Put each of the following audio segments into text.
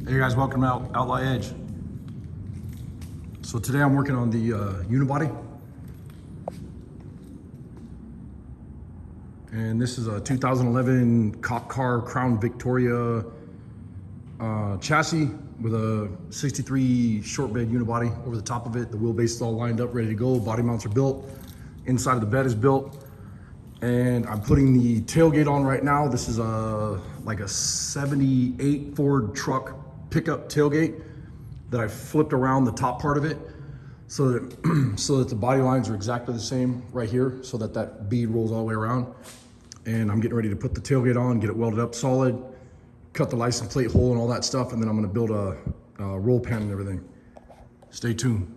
Hey guys, welcome to Outlaw Edge. So today I'm working on the Unibody. And this is a 2011 cop car Crown Victoria chassis with a 63 short bed unibody over the top of it. The wheelbase is all lined up, ready to go. Body mounts are built. Inside of the bed is built. And I'm putting the tailgate on right now. This is like a 78 Ford truck pickup tailgate that I flipped around the top part of it so that the body lines are exactly the same right here, so that bead rolls all the way around. And I'm getting ready to put the tailgate on, get it welded up solid, cut the license plate hole and all that stuff, and then I'm gonna build a roll pan and everything. Stay tuned.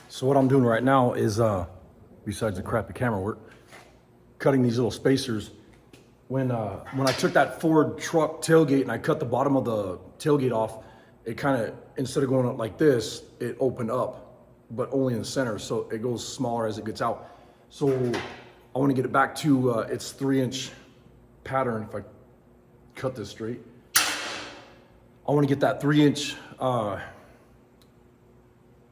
So what I'm doing right now is, besides the crappy camera work, cutting these little spacers. When I took that Ford truck tailgate and I cut the bottom of the tailgate off, it kind of, instead of going up like this, it opened up, but only in the center. So it goes smaller as it gets out. So I want to get it back to its 3-inch pattern. If I cut this straight, I want to get that 3-inch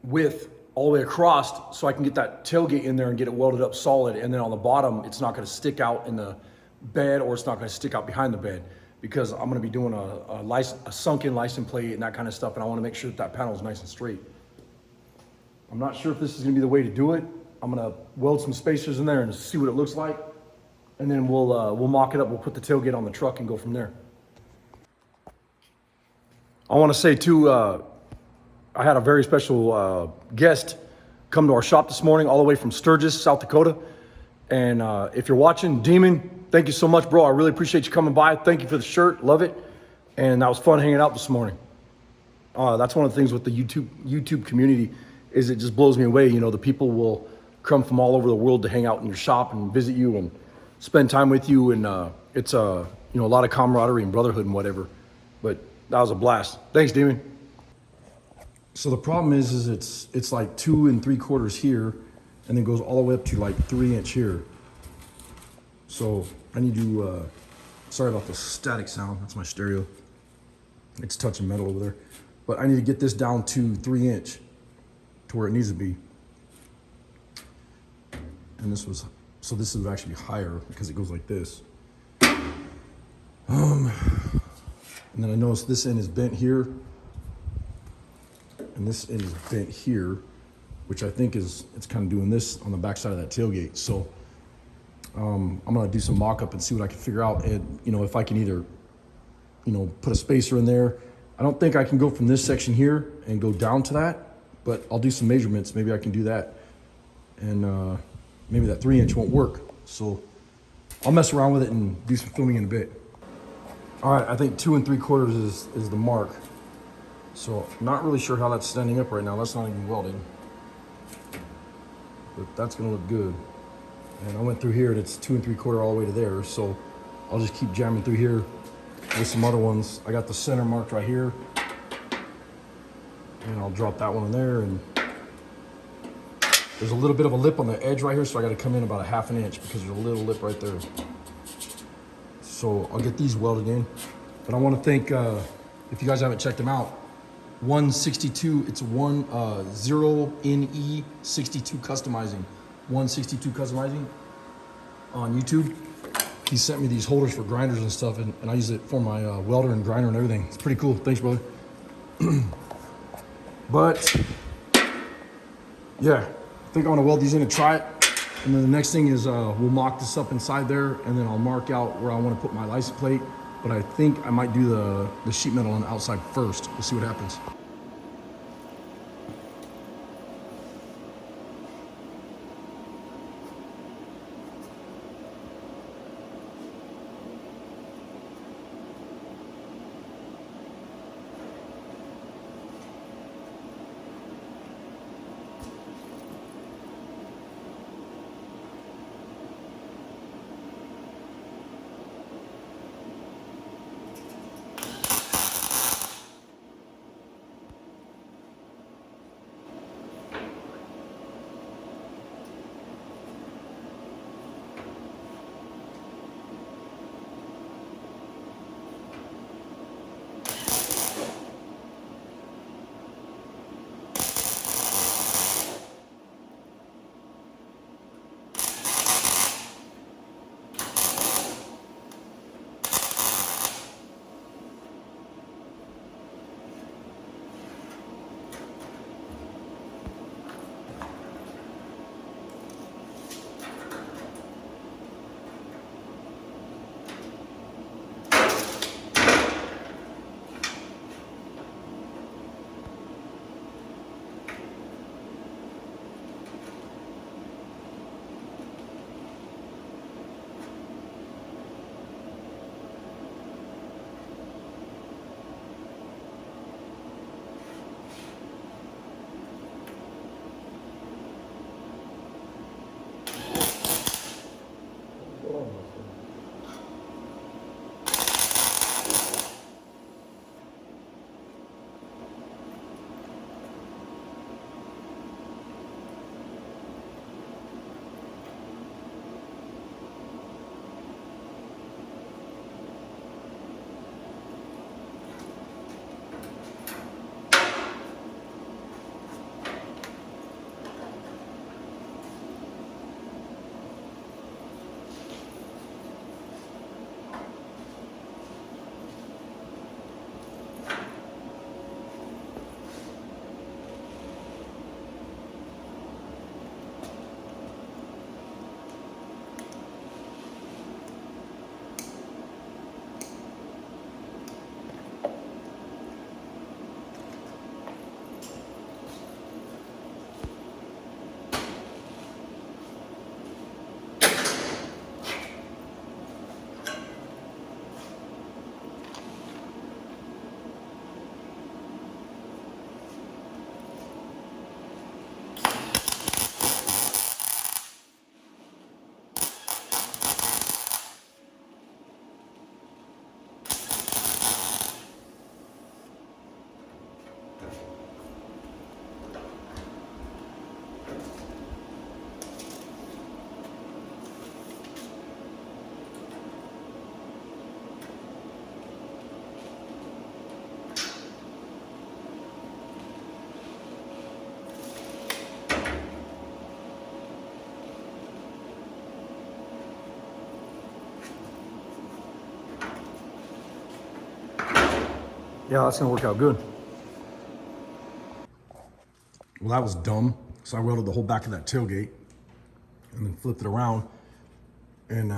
width all the way across so I can get that tailgate in there and get it welded up solid. And then on the bottom, it's not going to stick out in the bed, or it's not going to stick out behind the bed. because I'm gonna be doing a sunken license plate and that kind of stuff, and I wanna make sure that that panel is nice and straight. I'm not sure if this is gonna be the way to do it. I'm gonna weld some spacers in there and see what it looks like. And then we'll mock it up. We'll put the tailgate on the truck and go from there. I wanna say too, I had a very special guest come to our shop this morning, all the way from Sturgis, South Dakota. And if you're watching, Demon, thank you so much, bro. I really appreciate you coming by. Thank you for the shirt, love it. And that was fun hanging out this morning. That's one of the things with the YouTube community is it just blows me away. You know, the people will come from all over the world to hang out in your shop and visit you and spend time with you. And it's you know, a lot of camaraderie and brotherhood and whatever. But that was a blast. Thanks, Demon. So the problem is it's like 2 3/4 here, and then goes all the way up to like 3" here. So I need to, sorry about the static sound, that's my stereo. It's touching metal over there. But I need to get this down to 3" to where it needs to be. And this would actually be higher because it goes like this. And then I noticed this end is bent here. And this end is bent here, which I think it's kind of doing this on the back side of that tailgate. So I'm gonna do some mock-up and see what I can figure out. And you know, if I can either, you know, put a spacer in there. I don't think I can go from this section here and go down to that, but I'll do some measurements. Maybe I can do that. And maybe that 3" won't work. So I'll mess around with it and do some filming in a bit. All right, I think 2 3/4 is the mark. So I'm not really sure how that's standing up right now. That's not even welding. But that's gonna look good. And I went through here and it's 2 3/4 all the way to there. So I'll just keep jamming through here with some other ones. I got the center marked right here. And I'll drop that one in there. And there's a little bit of a lip on the edge right here, so I gotta come in about a 1/2 inch because there's a little lip right there. So I'll get these welded in. But I wanna thank, if you guys haven't checked them out, 162, it's 0NE62 Customizing. 162 Customizing on YouTube. He sent me these holders for grinders and stuff, and I use it for my welder and grinder and everything. It's pretty cool. Thanks, brother. But yeah, I think I want to weld these in and try it. And then the next thing is we'll mock this up inside there, and then I'll mark out where I want to put my license plate. But I think I might do the sheet metal on the outside first. We'll see what happens. Yeah, that's gonna work out good. Well, that was dumb. So I welded the whole back of that tailgate and then flipped it around and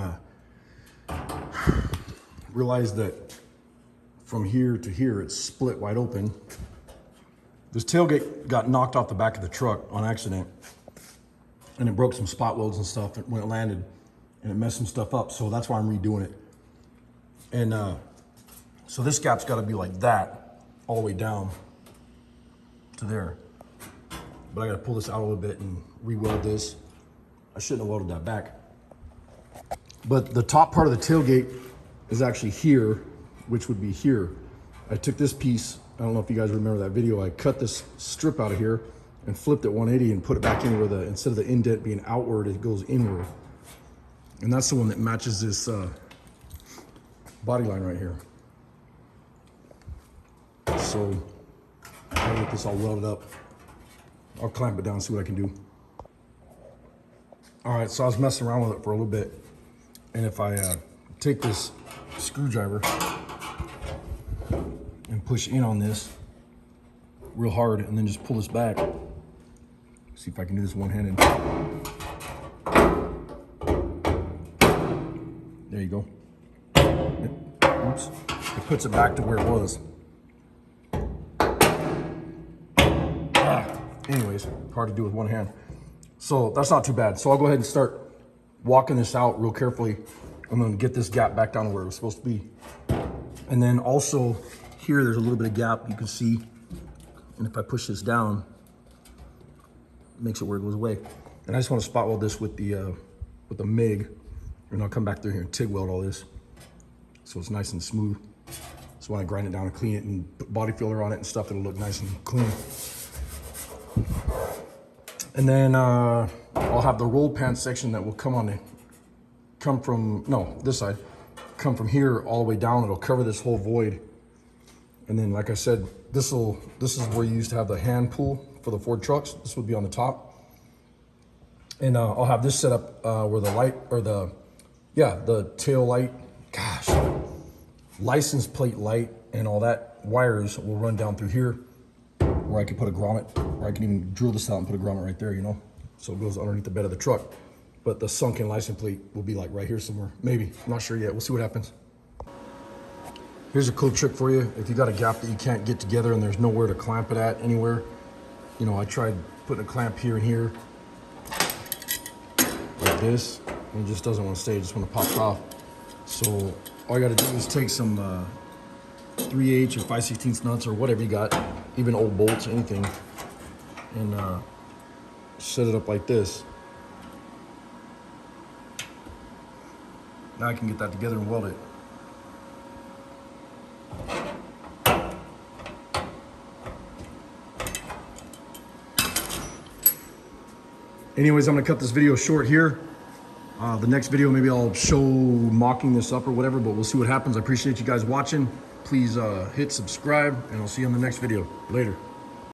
realized that from here to here, it's split wide open. This tailgate got knocked off the back of the truck on accident, and it broke some spot welds and stuff when it landed, and it messed some stuff up. So that's why I'm redoing it. And so this gap's got to be like that all the way down to there. But I got to pull this out a little bit and re-weld this. I shouldn't have welded that back. But the top part of the tailgate is actually here, which would be here. I took this piece, I don't know if you guys remember that video, I cut this strip out of here and flipped it 180 and put it back in where instead of the indent being outward, it goes inward. And that's the one that matches this body line right here. So I'll get this all welded up. I'll clamp it down and see what I can do. All right, so I was messing around with it for a little bit. And if I take this screwdriver and push in on this real hard and then just pull this back, see if I can do this one-handed. There you go. Oops. It puts it back to where it was. Anyways, hard to do with one hand. So that's not too bad. So I'll go ahead and start walking this out real carefully. I'm gonna get this gap back down to where it was supposed to be. And then also here, there's a little bit of gap you can see. And if I push this down, it makes it where it goes away. And I just want to spot weld this with the MIG, and I'll come back through here and TIG weld all this so it's nice and smooth. So when I grind it down and clean it and put body filler on it and stuff, it'll look nice and clean. And then I'll have the roll pan section that will come from this side, come from here all the way down. It'll cover this whole void. And then, like I said, this is where you used to have the hand pull for the Ford trucks. This would be on the top. And I'll have this set up where the light, or the tail light, license plate light and all that wires will run down through here, where I can put a grommet, or I can even drill this out and put a grommet right there, you know? So it goes underneath the bed of the truck. But the sunken license plate will be like right here somewhere. Maybe, I'm not sure yet. We'll see what happens. Here's a cool trick for you. If you got a gap that you can't get together and there's nowhere to clamp it at anywhere, you know, I tried putting a clamp here and here, like this, and it just doesn't want to stay, it just want to pop off. So all you got to do is take some 3/8 or 5/16 nuts or whatever you got, even old bolts, anything, and set it up like this. Now I can get that together and weld it. Anyways, I'm gonna cut this video short here. The next video, maybe I'll show mocking this up or whatever, but we'll see what happens. I appreciate you guys watching. Please hit subscribe, and I'll see you on the next video. Later.